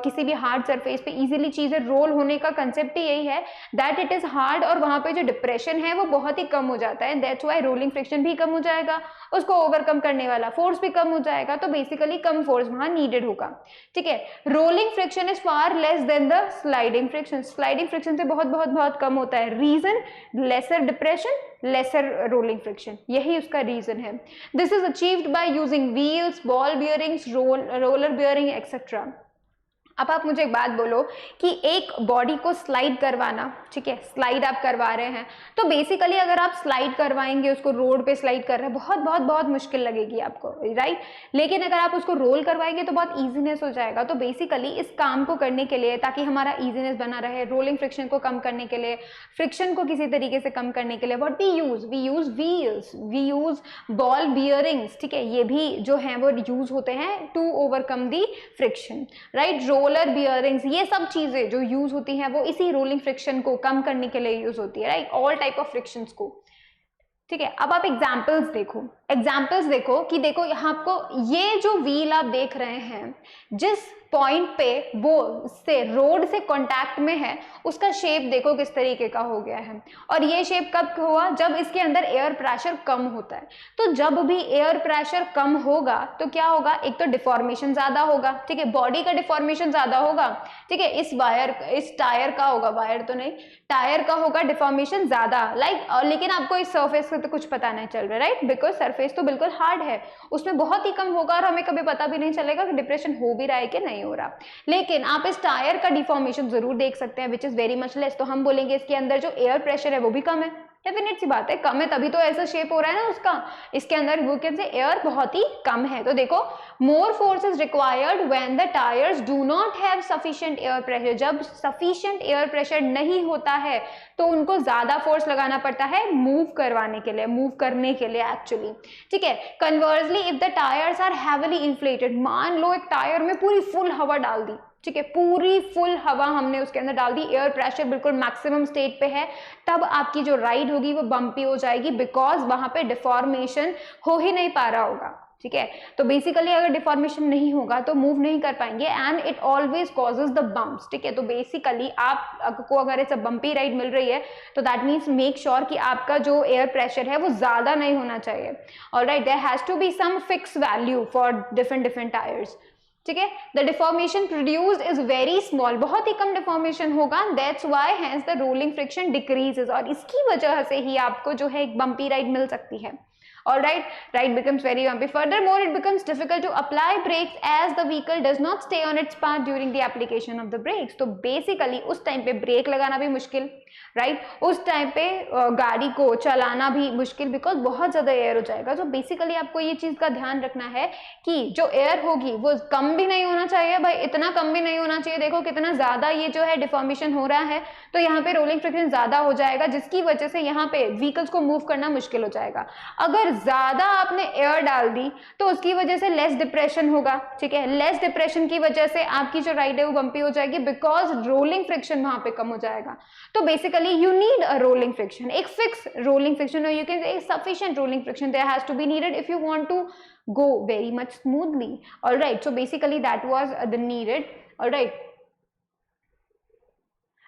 किसी भी हार्ड सरफेस पे इजीली चीज़ें रोल होने का कंसेप्ट ही यही है दैट इट इज़ हार्ड, और वहाँ पे जो डिप्रेशन है वो बहुत ही कम हो जाता है। दैट्स वाई रोलिंग फ्रिक्शन भी कम हो जाएगा, उसको ओवरकम करने वाला फोर्स भी कम हो जाएगा, तो बेसिकली कम फोर्स वहाँ नीडेड होगा, ठीक है। Rolling friction is far less than the sliding friction, sliding friction से बहुत कम होता है। Reason, lesser depression, lesser rolling friction, यही उसका रीजन है। This is achieved by using wheels, ball bearings, roller bearing etcetera. अब आप मुझे एक बात बोलो कि एक बॉडी को स्लाइड करवाना, ठीक है, स्लाइड आप करवा रहे हैं, तो बेसिकली अगर आप स्लाइड करवाएंगे, उसको रोड पे स्लाइड कर रहे हैं, बहुत मुश्किल लगेगी आपको, राइट। लेकिन अगर आप उसको रोल करवाएंगे तो बहुत इजीनेस हो जाएगा। तो बेसिकली इस काम को करने के लिए, ताकि हमारा इजीनेस बना रहे, रोलिंग फ्रिक्शन को कम करने के लिए, फ्रिक्शन को किसी तरीके से कम करने के लिए, what we use wheels, we use ball bearings, ठीक है, ये भी जो है वो यूज होते हैं to overcome the friction, right. Roller bearings, ये सब चीजें जो यूज होती हैं वो इसी रोलिंग फ्रिक्शन को कम करने के लिए यूज होती है, right, all type of frictions को, ठीक है। अब आप एग्जाम्पल्स देखो कि देखो यहाँ आपको ये जो व्हील आप देख रहे हैं, जिस पॉइंट पे वो से रोड से कांटेक्ट में है, उसका शेप देखो किस तरीके का हो गया है। और ये शेप कब हुआ, जब इसके अंदर एयर प्रेशर कम होता है। तो जब भी एयर प्रेशर कम होगा तो क्या होगा, एक तो डिफॉर्मेशन ज्यादा होगा, ठीक है, बॉडी का डिफॉर्मेशन ज्यादा होगा, ठीक है। इस टायर का होगा, वायर तो नहीं, टायर का होगा डिफॉर्मेशन ज्यादा, लेकिन आपको इस सरफेस का तो कुछ पता नहीं चल रहा, राइट, बिकॉज सरफेस तो बिल्कुल हार्ड है, उसमें बहुत ही कम होगा और हमें कभी पता भी नहीं चलेगा कि डिप्रेशन हो भी रहा है कि नहीं हो रहा। लेकिन आप इस टायर का डिफॉर्मेशन जरूर देख सकते हैं, which is very much less. तो हम बोलेंगे इसके अंदर जो एयर प्रेशर है वो भी कम है, डेफिनेट सी बात है, कम है तभी तो ऐसा शेप हो रहा है ना उसका। इसके अंदर वो कैसे एयर बहुत ही कम है। तो देखो, more force is required when the tyres do not have sufficient air pressure, जब सफिशिएंट एयर प्रेशर नहीं होता है तो उनको ज्यादा फोर्स लगाना पड़ता है मूव करने के लिए एक्चुअली, ठीक है। Conversely if the tyres are heavily inflated, मान लो एक टायर में पूरी फुल हवा डाल दी, ठीक है, पूरी फुल हवा हमने उसके अंदर डाल दी, एयर प्रेशर बिल्कुल मैक्सिमम स्टेट पे है, तब आपकी जो राइड होगी वो बम्पी हो जाएगी, बिकॉज वहां पे डिफॉर्मेशन हो ही नहीं पा रहा होगा, ठीक है। तो बेसिकली अगर डिफॉर्मेशन नहीं होगा तो मूव नहीं कर पाएंगे, and it always causes the bumps, ठीक है। तो बेसिकली आपको अगर ऐसा बम्पी राइड मिल रही है तो दैट मीन्स मेक श्योर कि आपका जो एयर प्रेशर है वो ज्यादा नहीं होना चाहिए, alright. There has to be some fix value for different tyres, ठीक है। The deformation produced is very small, बहुत ही कम डिफॉर्मेशन होगा, that's why hence the rolling friction decreases, और इसकी वजह से ही आपको जो है एक बम्पी राइड मिल सकती है। Alright, ride becomes very bumpy. Furthermore, it becomes difficult to apply brakes as the vehicle does not stay on its path during the application of the brakes. तो basically उस टाइम पे ब्रेक लगाना भी मुश्किल, राइट, उस टाइम पे गाड़ी को चलाना भी मुश्किल, बिकॉज बहुत ज्यादा एयर हो जाएगा। तो बेसिकली आपको ये चीज का ध्यान रखना है कि जो एयर होगी वो कम भी नहीं होना चाहिए, भाई इतना कम भी नहीं होना चाहिए। देखो कितना ज्यादा ये जो है डिफॉर्मेशन हो रहा है, तो यहाँ पे रोलिंग फ्रिक्शन ज्यादा हो जाएगा, जिसकी वजह से यहाँ पे व्हीकल्स को मूव करना मुश्किल हो जाएगा। अगर ज्यादा आपने एयर डाल दी तो उसकी वजह से लेस डिप्रेशन होगा, ठीक है, लेस डिप्रेशन की वजह से आपकी जो राइड है वो बम्पी हो जाएगी, बिकॉज रोलिंग फ्रिक्शन वहां पे कम हो जाएगा। तो basically you need a rolling friction, एक fixed rolling friction, or you can say sufficient rolling friction there has to be needed if you want to go very much smoothly. All right, so basically that was the needed. All right,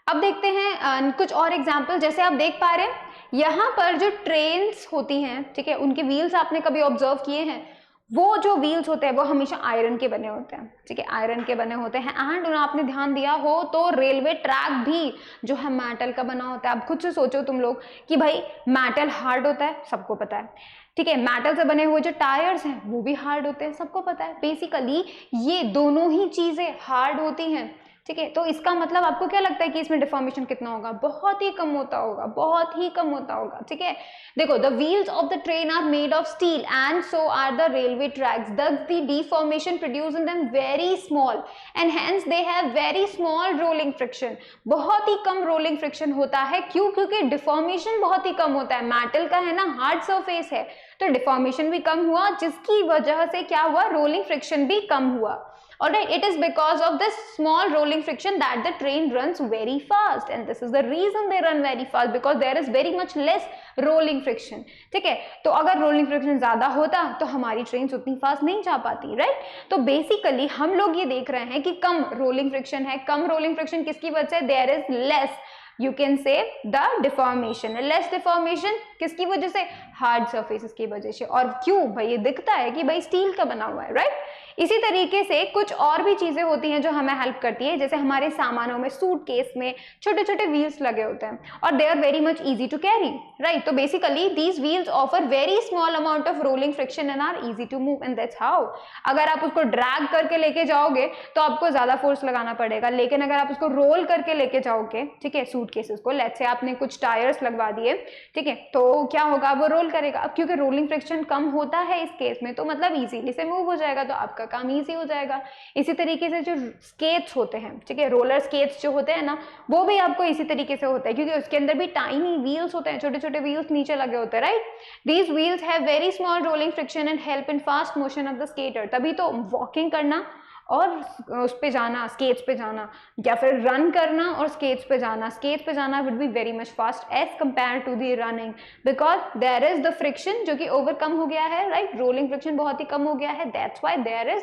अब देखते हैं कुछ और एग्जाम्पल। जैसे आप देख पा रहे हैं यहाँ पर जो ट्रेन्स होती हैं, ठीक है, उनके व्हील्स आपने कभी ऑब्जर्व किए हैं, वो जो व्हील्स होते हैं वो हमेशा आयरन के बने होते हैं, ठीक है, आयरन के बने होते हैं। एंड आपने ध्यान दिया हो तो रेलवे ट्रैक भी जो है मेटल का बना होता है। अब खुद से सोचो तुम लोग कि भाई मेटल हार्ड होता है, सबको पता है, ठीक है, मेटल से बने हुए जो टायर्स हैं वो भी हार्ड होते हैं, सबको पता है। बेसिकली ये दोनों ही चीजें हार्ड होती हैं, ठीक है। तो इसका मतलब आपको क्या लगता है कि इसमें डिफॉर्मेशन कितना होगा, बहुत ही कम होता होगा, बहुत ही कम होता होगा, ठीक है। देखो, the wheels of the train are made of steel and so are the railway tracks, thus the deformation produced in them very small and hence they have very small rolling friction, बहुत ही कम रोलिंग फ्रिक्शन होता है। क्यों? क्योंकि डिफॉर्मेशन बहुत ही कम होता है, मेटल का है ना, हार्ड सरफेस है, तो डिफॉर्मेशन भी कम हुआ, जिसकी वजह से क्या हुआ, रोलिंग फ्रिक्शन भी कम हुआ. Alright, it is because of this small rolling friction that the train runs very fast, and this is the reason they run very fast, because there is very much less rolling friction. ठीक है, तो अगर rolling friction ज्यादा होता तो हमारी ट्रेन उतनी फास्ट नहीं जा पाती, राइट. तो बेसिकली हम लोग ये देख रहे हैं कि कम rolling friction है. कम rolling friction किसकी वजह से, there is less, you can say the deformation. less deformation किसकी वजह से, हार्ड सर्फेसेस की वजह से. और क्यों भाई, ये दिखता है कि भाई स्टील का बना हुआ है, राइट. इसी तरीके से कुछ और भी चीजें होती हैं जो हमें हेल्प करती है, जैसे हमारे सामानों में, सूटकेस में छोटे छोटे व्हील्स लगे होते हैं और they are very much easy to carry, right. तो basically these wheels offer very small amount of rolling friction and are easy to move, and that's how. अगर आप उसको ड्रैग करके लेके जाओगे तो आपको ज्यादा फोर्स लगाना पड़ेगा, लेकिन अगर आप उसको रोल करके लेके जाओगे, ठीक है, सूटकेसेस को, लेट्स से आपने कुछ टायर्स लगवा दिए, ठीक है, तो क्या होगा, वो रोल करेगा. अब क्योंकि रोलिंग फ्रिक्शन कम होता है इस केस में, तो मतलब इजीली से मूव हो जाएगा, तो आपका काम इजी हो जाएगा. इसी तरीके से जो स्केट्स होते हैं, ठीक है, रोलर स्केट्स जो होते हैं ना, वो भी आपको इसी तरीके से होता है, क्योंकि उसके अंदर भी टाइनी व्हील्स होते हैं, छोटे छोटे व्हील्स नीचे लगे होते हैं, right. These wheels have very small rolling friction and help in fast motion of the skater. तभी तो वॉकिंग करना और उस पे जाना, स्केट्स पे जाना, या फिर रन करना और स्केट्स पे जाना would be very much fast as compare to the running, because there is the friction जो कि ओवरकम हो गया है, राइट. रोलिंग फ्रिक्शन बहुत ही कम हो गया है, that's why there is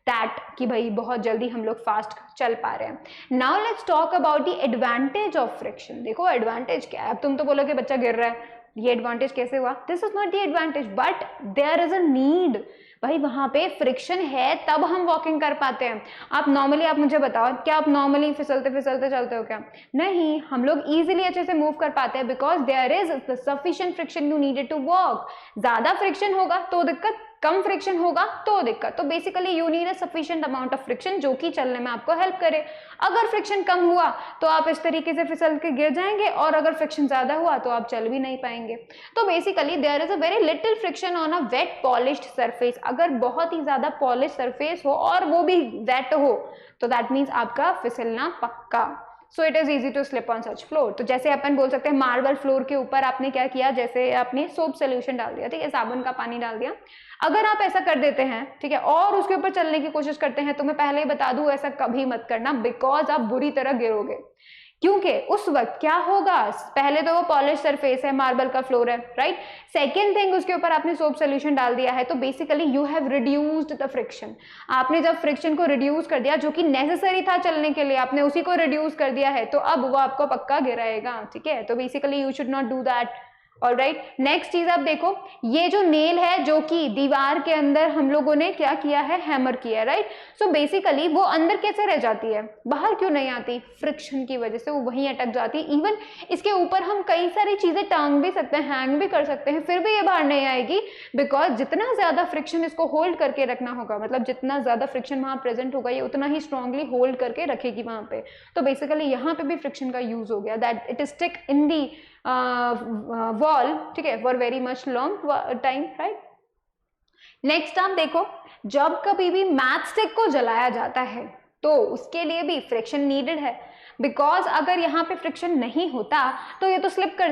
that कि भाई बहुत जल्दी हम लोग फास्ट चल पा रहे हैं. Now let's talk about the advantage of friction. देखो एडवांटेज क्या है. अब तुम तो बोलोगे बच्चा गिर रहा है, ये एडवांटेज कैसे हुआ, this is not the advantage, but there is a need. भाई वहां पे फ्रिक्शन है तब हम वॉकिंग कर पाते हैं. आप नॉर्मली, आप मुझे बताओ, क्या आप नॉर्मली फिसलते फिसलते चलते हो क्या, नहीं. हम लोग इजीली अच्छे से मूव कर पाते हैं because there is the sufficient friction you needed to walk. ज्यादा फ्रिक्शन होगा तो दिक्कत, कम फ्रिक्शन होगा तो दिक्कत. तो basically you need a sufficient amount of friction जो कि चलने में आपको हेल्प करे. अगर फ्रिक्शन कम हुआ तो आप इस तरीके से फिसल के गिर जाएंगे, और अगर फ्रिक्शन ज्यादा हुआ तो आप चल भी नहीं पाएंगे. तो basically there is a very little friction on a wet polished surface. अगर बहुत ही ज्यादा पॉलिश सरफेस हो और वो भी वेट हो तो दैट मीन्स आपका फिसलना पक्का. So it is easy to slip on such floor. तो जैसे अपन बोल सकते हैं मार्बल फ्लोर के ऊपर आपने क्या किया, जैसे आपने सोप सोल्यूशन डाल दिया, ठीक है, साबुन का पानी डाल दिया. अगर आप ऐसा कर देते हैं, ठीक है, और उसके ऊपर चलने की कोशिश करते हैं, तो मैं पहले ही बता दूं ऐसा कभी मत करना, बिकॉज आप बुरी तरह गिरोगे. क्योंकि उस वक्त क्या होगा, पहले तो वो पॉलिश सरफेस है, मार्बल का फ्लोर है, राइट. सेकेंड थिंग, उसके ऊपर आपने सोप सोल्यूशन डाल दिया है, तो basically you have reduced the friction. आपने जब फ्रिक्शन को रिड्यूस कर दिया, जो कि नेसेसरी था चलने के लिए, आपने उसी को रिड्यूस कर दिया है, तो अब वो आपको पक्का गिराएगा, ठीक है. तो basically you should not do that. Alright, next चीज आप देखो, ये जो नेल है जो कि दीवार के अंदर हम लोगों ने क्या किया है, हैमर किया है, राइट. सो बेसिकली वो अंदर कैसे रह जाती है, बाहर क्यों नहीं आती, फ्रिक्शन की वजह से वो वहीं अटक जाती है. इवन इसके ऊपर हम कई सारी चीजें टांग भी सकते हैं, हैंग भी कर सकते हैं, फिर भी ये बाहर नहीं आएगी, बिकॉज जितना ज्यादा फ्रिक्शन इसको होल्ड करके रखना होगा, मतलब जितना ज्यादा फ्रिक्शन वहां प्रेजेंट होगा, ये उतना ही स्ट्रांगली होल्ड करके रखेगी वहां पे. तो बेसिकली यहाँ पे भी फ्रिक्शन का यूज हो गया, that it is stick in the wall, ठीक है, for very much long time, right. Next आप देखो, जब कभी भी मैच स्टिक को जलाया जाता है तो उसके लिए भी फ्रिक्शन नीडेड है, बिकॉज अगर यहाँ पे फ्रिक्शन नहीं होता तो ये तो स्लिप कर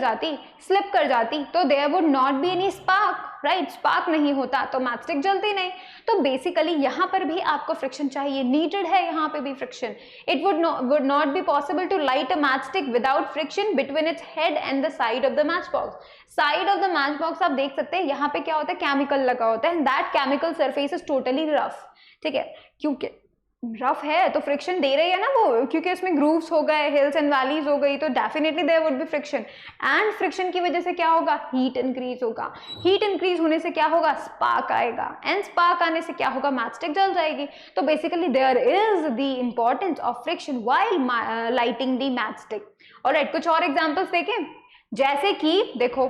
जाती, तो there would not be any spark, right. Spark नहीं होता तो मैच स्टिक जलती नहीं. तो बेसिकली यहाँ पर भी आपको फ्रिक्शन चाहिए, नीडेड है यहाँ पे भी friction. It would not be possible to light a match stick without friction between its head and the side of the match box. Side of the match box आप देख सकते हैं, यहाँ पे क्या होता है, केमिकल लगा होता है, that chemical surface is totally rough, ठीक है. क्योंकि रफ है तो फ्रिक्शन दे रही है ना वो, क्योंकि इसमें ग्रूव्स हो गए, हिल्स एंड वैलीज हो गई, तो definitely there would be friction. And friction की वजह से क्या होगा, हीट इंक्रीज होगा. हीट इंक्रीज होने से क्या होगा, स्पार्क आएगा, एंड स्पार्क आने से क्या होगा, मैच स्टिक जल जाएगी. तो basically there is the importance of friction while lighting the match stick. Alright, कुछ और एग्जांपल्स देखें, जैसे कि देखो,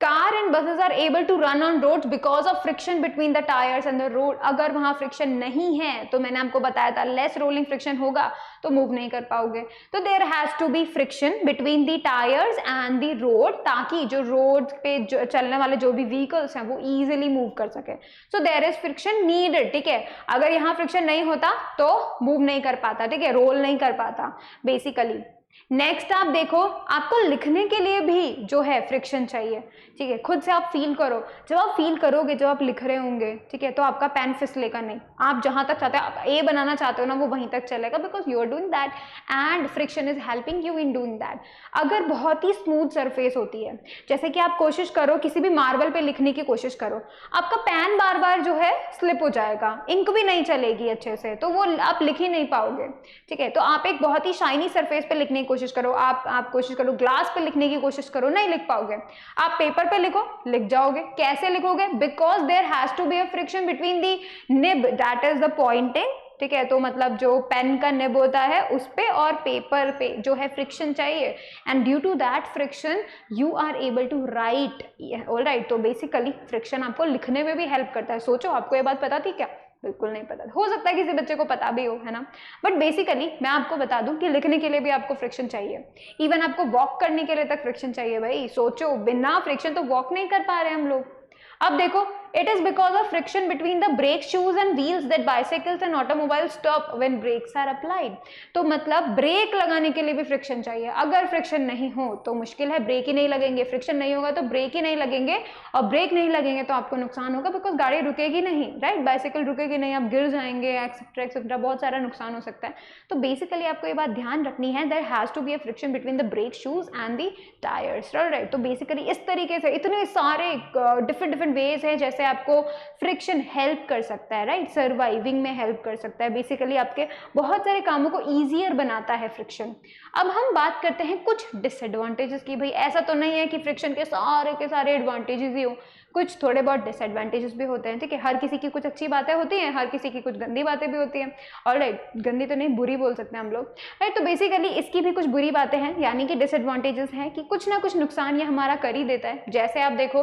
car and buses are able to run on roads because of friction between the tyres and the road. अगर वहां फ्रिक्शन नहीं है तो मैंने आपको बताया था, लेस रोलिंग फ्रिक्शन होगा तो मूव नहीं कर पाओगे. तो there has to be friction between the tyres and the road, ताकि जो रोड पे चलने वाले जो भी व्हीकल्स हैं वो इजीली मूव कर सके. So there is friction needed, ठीक है. अगर यहाँ फ्रिक्शन नहीं होता तो मूव नहीं कर पाता, ठीक है, रोल नहीं कर पाता बेसिकली. नेक्स्ट आप देखो, आपको लिखने के लिए भी जो है फ्रिक्शन चाहिए, ठीक है। खुद से आप फील करो, जब आप फील करोगे, जब आप लिख रहे होंगे, ठीक है, तो आपका पेन फिसलेगा नहीं। आप जहां तक चाहते हो, आप ए बनाना चाहते हो ना, वो वहीं तक चलेगा, because you are doing that and friction is helping you in doing that. अगर बहुत ही स्मूथ सरफेस होती है, जैसे कि आप कोशिश करो किसी भी मार्बल पे लिखने की कोशिश करो, आपका पेन बार बार जो है स्लिप हो जाएगा, इंक भी नहीं चलेगी अच्छे से, तो वो आप लिख ही नहीं पाओगे, ठीक है। तो आप एक बहुत ही शाइनी सरफेस पे लिखने की कोशिश करो, आप कोशिश करो ग्लास पे लिखने की कोशिश करो, नहीं लिख पाओगे। आप पेपर पे लिखो, लिख जाओगे। कैसे लिखोगे? Because there has to be a friction between the nib, that is the pointing, ठीक है। तो मतलब जो पेन का निब होता है उस पे और पेपर पे जो है फ्रिक्शन चाहिए, and due to that friction you are able to write. Alright, तो बेसिकली फ्रिक्शन आपको लिखने में भी हेल्प करता है। सोचो, आपको ये बात पता थी क्या? बिल्कुल नहीं पता, हो सकता है किसी बच्चे को पता भी हो, है ना। बट बेसिकली मैं आपको बता दूं कि लिखने के लिए भी आपको फ्रिक्शन चाहिए, इवन आपको वॉक करने के लिए तक फ्रिक्शन चाहिए। भाई सोचो, बिना फ्रिक्शन तो वॉक नहीं कर पा रहे हम लोग। अब देखो, it is because of friction between the brake shoes and wheels that bicycles and automobiles stop when brakes are applied। तो मतलब ब्रेक लगाने के लिए भी फ्रिक्शन चाहिए। अगर फ्रिक्शन नहीं हो तो मुश्किल है, ब्रेक ही नहीं लगेंगे। फ्रिक्शन नहीं होगा तो ब्रेक ही नहीं लगेंगे, और ब्रेक नहीं लगेंगे तो आपको नुकसान होगा, बिकॉज गाड़ी रुकेगी नहीं, राइट, बाइसाइकिल रुकेगी नहीं, आप गिर जाएंगे, एक्सेट्रा एक्सेट्रा, बहुत सारा नुकसान हो सकता है। तो बेसिकली आपको ये बात ध्यान रखनी है, there has to be a friction between the brake shoes and the tyres, right. तो बेसिकली इस तरीके से इतने सारे डिफरेंट वेज है जैसे आपको फ्रिक्शन हेल्प कर सकता है, राइट, सर्वाइविंग में हेल्प कर सकता है। बेसिकली आपके बहुत सारे कामों को ईजियर बनाता है फ्रिक्शन। अब हम बात करते हैं कुछ डिसएडवांटेजेस की। भाई ऐसा तो नहीं है कि फ्रिक्शन के सारे एडवांटेजेस ही हो, कुछ थोड़े बहुत डिसएडवांटेजेस भी होते हैं, ठीक है। हर किसी की कुछ अच्छी बातें होती हैं, हर किसी की कुछ गंदी बातें भी होती हैं, ऑलराइट, गंदी तो नहीं, बुरी बोल सकते हैं हम लोग, राइट। तो बेसिकली इसकी भी कुछ बुरी बातें हैं, यानी कि डिसएडवांटेजेस हैं कि कुछ ना कुछ नुकसान ये हमारा कर ही देता है। जैसे आप देखो,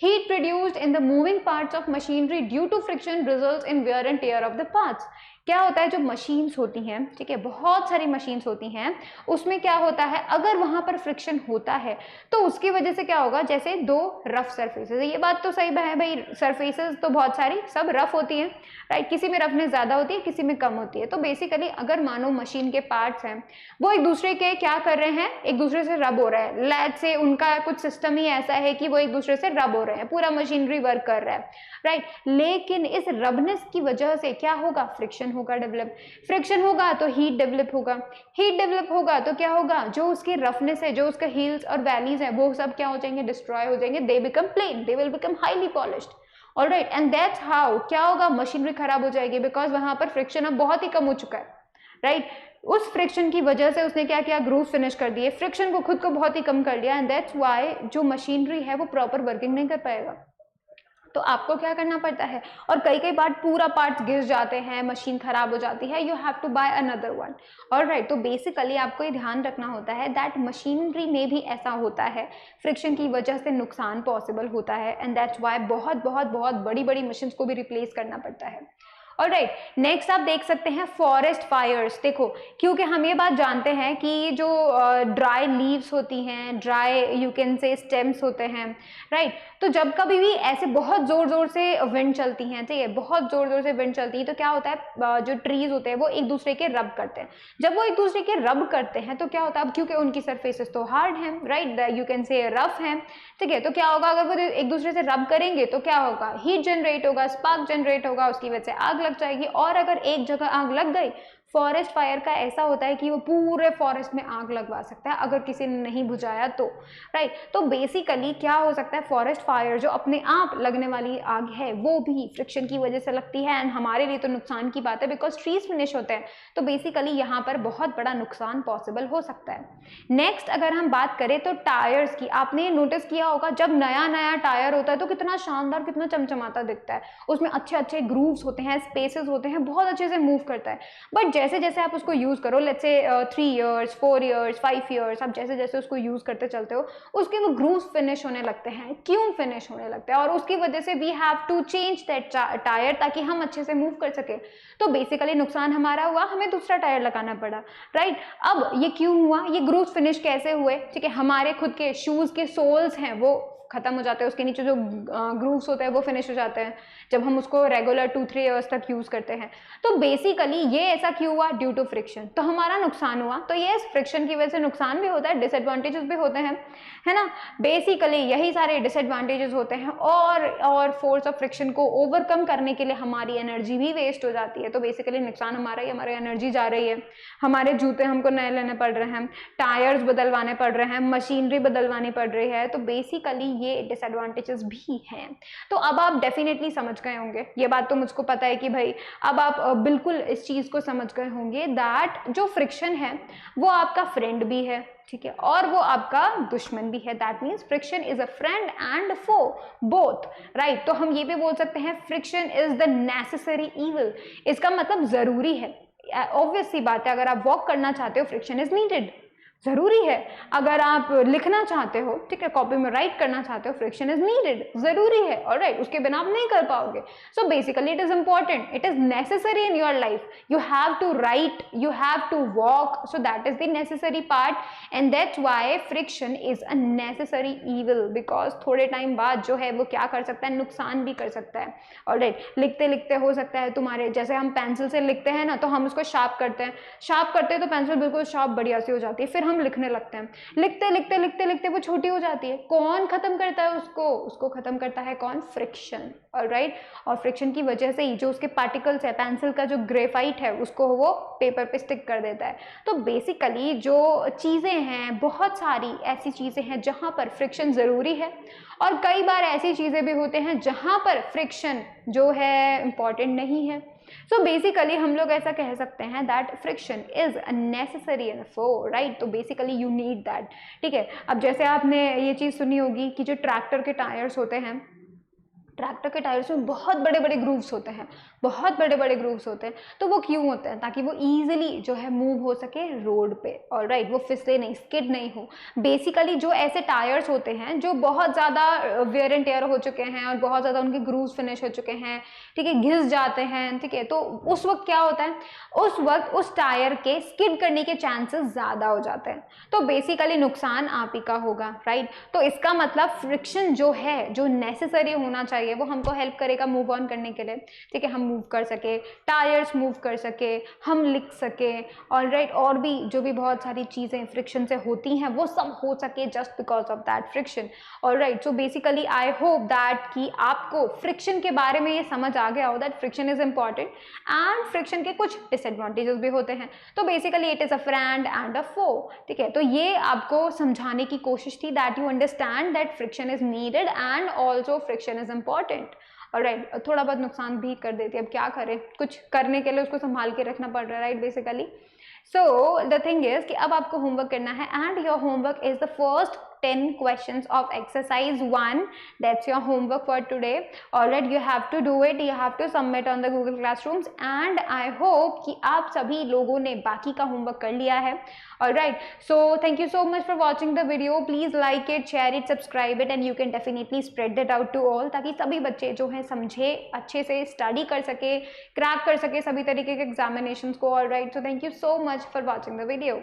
heat produced in the moving parts of machinery due to friction results in wear and tear of the parts. क्या होता है, जो मशीन्स होती हैं, ठीक है, बहुत सारी मशीन्स होती हैं, उसमें क्या होता है, अगर वहां पर फ्रिक्शन होता है तो उसकी वजह से क्या होगा, जैसे दो रफ सरफेसेस, ये बात तो सही है भाई, सरफेसेस तो बहुत सारी सब रफ होती हैं, राइट, किसी में रफनेस ज्यादा होती है, किसी में कम होती है। तो बेसिकली अगर मानो मशीन के पार्ट्स हैं, वो एक दूसरे के क्या कर रहे हैं, एक दूसरे से रब हो रहे हैं, लेट से उनका कुछ सिस्टम ही ऐसा है कि वो एक दूसरे से रब हो रहे हैं, पूरा मशीनरी वर्क कर रहा है, राइट। लेकिन इस रबनेस की वजह से क्या होगा, फ्रिक्शन होगा डेवलप, फ्रिक्शन होगा तो हीट डेवलप होगा, हीट डेवलप होगा तो क्या होगा, जो उसकी रफनेस है, जो उसका हील्स और वैलीज है, वो सब क्या हो जाएंगे, डिस्ट्रॉय हो जाएंगे, they become plane, they will become highly polished, alright. And that's how क्या होगा, मशीनरी खराब हो जाएगी, बिकॉज वहां पर फ्रिक्शन अब बहुत ही कम हो चुका है, राइट। उस फ्रिक्शन की वजह से उसने क्या किया, ग्रूव फिनिश कर दिए, फ्रिक्शन को खुद को बहुत ही कम कर लिया, एंड दैट्स व्हाई जो मशीनरी है वो प्रॉपर वर्किंग नहीं कर पाएगा। तो आपको क्या करना पड़ता है, और कई बार पूरा पार्ट्स गिर जाते हैं, मशीन खराब हो जाती है, you have to buy another one, alright. तो बेसिकली आपको ये ध्यान रखना होता है दैट मशीनरी में भी ऐसा होता है, फ्रिक्शन की वजह से नुकसान पॉसिबल होता है, एंड दैट्स वाई बहुत बड़ी मशीन को भी रिप्लेस करना पड़ता है। ऑलराइट, नेक्स्ट आप देख सकते हैं फॉरेस्ट फायर्स। देखो, क्योंकि हम ये बात जानते हैं कि जो ड्राई लीव्स होती हैं, ड्राई यू कैन से स्टेम्स होते हैं, राइट। तो जब कभी भी ऐसे बहुत जोर से विंड चलती हैं, ठीक है, बहुत जोर से विंड चलती है, तो क्या होता है, जो ट्रीज होते हैं वो एक दूसरे के रब करते हैं। जब वो एक दूसरे के रब करते हैं तो क्या होता है, अब क्योंकि उनकी सरफेसेस तो हार्ड हैं, राइट, यू कैन से रफ हैं, ठीक है, तो क्या होगा, अगर वो एक दूसरे से रब करेंगे तो क्या होगा, हीट जनरेट होगा, स्पार्क जनरेट होगा, उसकी वजह से आग लग जाएगी। और अगर एक जगह आग लग गई, फॉरेस्ट फायर का ऐसा होता है कि वो पूरे फॉरेस्ट में आग लगवा सकता है अगर किसी ने नहीं बुझाया तो, राइट। तो बेसिकली क्या हो सकता है, फॉरेस्ट फायर जो अपने आप लगने वाली आग है वो भी फ्रिक्शन की वजह से लगती है, एंड हमारे लिए तो नुकसान की बात है बिकॉज ट्रीज फिनिश होते हैं। तो बेसिकली यहाँ पर बहुत बड़ा नुकसान पॉसिबल हो सकता है। नेक्स्ट अगर हम बात करें तो टायर्स की, आपने नोटिस किया होगा जब नया टायर होता है तो कितना शानदार, कितना चमचमाता दिखता है, उसमें अच्छे ग्रूव्स होते हैं, स्पेसेस होते हैं, बहुत अच्छे से मूव करता है। बट जैसे जैसे आप उसको यूज करो, let's say 3 years 4 years 5 years, आप जैसे जैसे उसको यूज करते चलते हो, उसके वो ग्रूव्स फिनिश होने लगते हैं। क्यों फिनिश होने लगते हैं, और उसकी वजह से we have to change that tyre ताकि हम अच्छे से मूव कर सके। तो बेसिकली नुकसान हमारा हुआ, हमें दूसरा टायर लगाना पड़ा, राइट। अब ये क्यों हुआ, ये ग्रूव्स फिनिश कैसे हुए, ठीक है, हमारे खुद के शूज के सोल्स हैं वो ख़त्म हो जाते हैं, उसके नीचे जो ग्रूव्स होते हैं वो फिनिश हो जाते हैं जब हम उसको रेगुलर 2-3 ईयर्स तक यूज़ करते हैं। तो बेसिकली ये ऐसा क्यों हुआ? Due to friction. तो हमारा नुकसान हुआ। तो ये फ्रिक्शन की वजह से नुकसान भी होता है, डिसएडवांटेजेस भी होते हैं, है ना। बेसिकली यही सारे डिसएडवांटेजेस होते हैं। और फोर्स ऑफ फ्रिक्शन को ओवरकम करने के लिए हमारी एनर्जी भी वेस्ट हो जाती है। तो बेसिकली नुकसान हमारा ही, हमारी एनर्जी जा रही है, हमारे जूते हमको नए लेने पड़ रहे हैं, टायर्स बदलवाने पड़ रहे हैं, मशीनरी बदलवानी पड़ रही है। तो बेसिकली ये डिसएडवांटेजेस भी हैं। तो अब आप डेफिनेटली समझ गए होंगे, ये बात तो मुझको पता है कि भाई अब आप बिल्कुल इस चीज़ को समझ गए होंगे दैट जो फ्रिक्शन है वो आपका फ्रेंड भी है, ठीक है, और वो आपका दुश्मन भी है। That means friction is a friend and foe both, right. तो हम ये भी बोल सकते हैं friction is the necessary evil. इसका मतलब ज़रूरी है, ऑब्वियस सी बात है। अगर आप वॉक करना चाहते हो, फ्रिक्शन इज नीडेड, ज़रूरी है। अगर आप लिखना चाहते हो, ठीक है, कॉपी में राइट करना चाहते हो, फ्रिक्शन इज नीडेड, ज़रूरी है, ऑलराइट, उसके बिना आप नहीं कर पाओगे। So basically it is important, it is necessary in your life. You have to write, you have to walk, so that is the necessary part and that's why friction is a necessary evil. Because थोड़े टाइम बाद जो है वो क्या कर सकता है, नुकसान भी कर सकता है, ऑलराइट। लिखते लिखते हो सकता है तुम्हारे, जैसे हम पेंसिल से लिखते हैं ना, तो हम उसको शार्प करते हैं, शार्प करते हैं तो पेंसिल बिल्कुल शार्प बढ़िया सी हो जाती है, फिर हम लिखने लगते हैं, लिखते लिखते लिखते लिखते वो छोटी हो जाती है। कौन खत्म करता है उसको? उसको खत्म करता है कौन? Friction, alright. और फ्रिक्शन की वजह से ही जो उसके पार्टिकल्स है, पेंसिल का जो ग्रेफाइट है, उसको वो पेपर पे स्टिक कर देता है। तो बेसिकली जो चीज़ें हैं, बहुत सारी ऐसी चीज़ें हैं जहाँ पर फ्रिक्शन ज़रूरी है, और कई बार ऐसी चीज़ें भी होते हैं जहाँ पर फ्रिक्शन जो है इम्पॉर्टेंट नहीं है। सो बेसिकली हम लोग ऐसा कह सकते हैं that friction is necessary in foe, right. तो बेसिकली यू नीड दैट, ठीक है। अब जैसे आपने ये चीज़ सुनी होगी कि जो ट्रैक्टर के टायर्स होते हैं, ट्रैक्टर के टायर्स में बहुत बड़े बड़े ग्रूव्स होते हैं, बहुत बड़े बड़े ग्रूव्स होते हैं। तो वो क्यों होते हैं? ताकि वो ईजिली जो है मूव हो सके रोड पे, ऑलराइट, वो फिसले नहीं, स्किड नहीं हो। बेसिकली जो ऐसे टायर्स होते हैं जो बहुत ज़्यादा वेयर एंड टेयर हो चुके हैं और बहुत ज़्यादा उनके ग्रूव्स फिनिश हो चुके हैं, ठीक है, घिस जाते हैं, ठीक है, तो उस वक्त क्या होता है, उस वक्त उस टायर के स्किड करने के चांसेस ज़्यादा हो जाते हैं। तो बेसिकली नुकसान आप ही का होगा, राइट। तो इसका मतलब फ्रिक्शन जो है, जो नेसेसरी होना चाहिए, वो हमको हेल्प करेगा मूव ऑन करने के लिए, ठीक है, हम मूव कर सके, टायर्स मूव कर सके, हम लिख सके, ऑलराइट। और भी जो भी बहुत सारी चीज़ें फ्रिक्शन से होती हैं वो सब हो सके just because of that friction, alright. So basically I hope that कि आपको फ्रिक्शन के बारे में ये समझ आ गया हो that friction is important and friction के कुछ डिसएडवांटेजेस भी होते हैं। तो basically it is a friend and a foe, ठीक है। तो ये आपको समझाने की कोशिश थी that you understand that friction is needed and also friction is important, alright. थोड़ा बहुत नुकसान भी कर देती है, अब क्या करें, कुछ करने के लिए उसको संभाल के रखना पड़ रहा है, right, basically. So the thing is कि अब आपको होमवर्क करना है and your homework is the first 10 questions of exercise 1. That's your homework for today. Alright, you have to do it, you have to submit on the Google Classrooms and I hope कि आप सभी लोगों ने बाकी का होमवर्क कर लिया है। Alright, so thank you so much for watching the video. Please like it, share it, subscribe it and you can definitely spread that out to all, ताकि सभी बच्चे जो हैं समझे, अच्छे से स्टडी कर सके, क्रैक कर सके सभी तरीके के एग्जामिनेशंस को। Alright, so thank you so much for watching the video.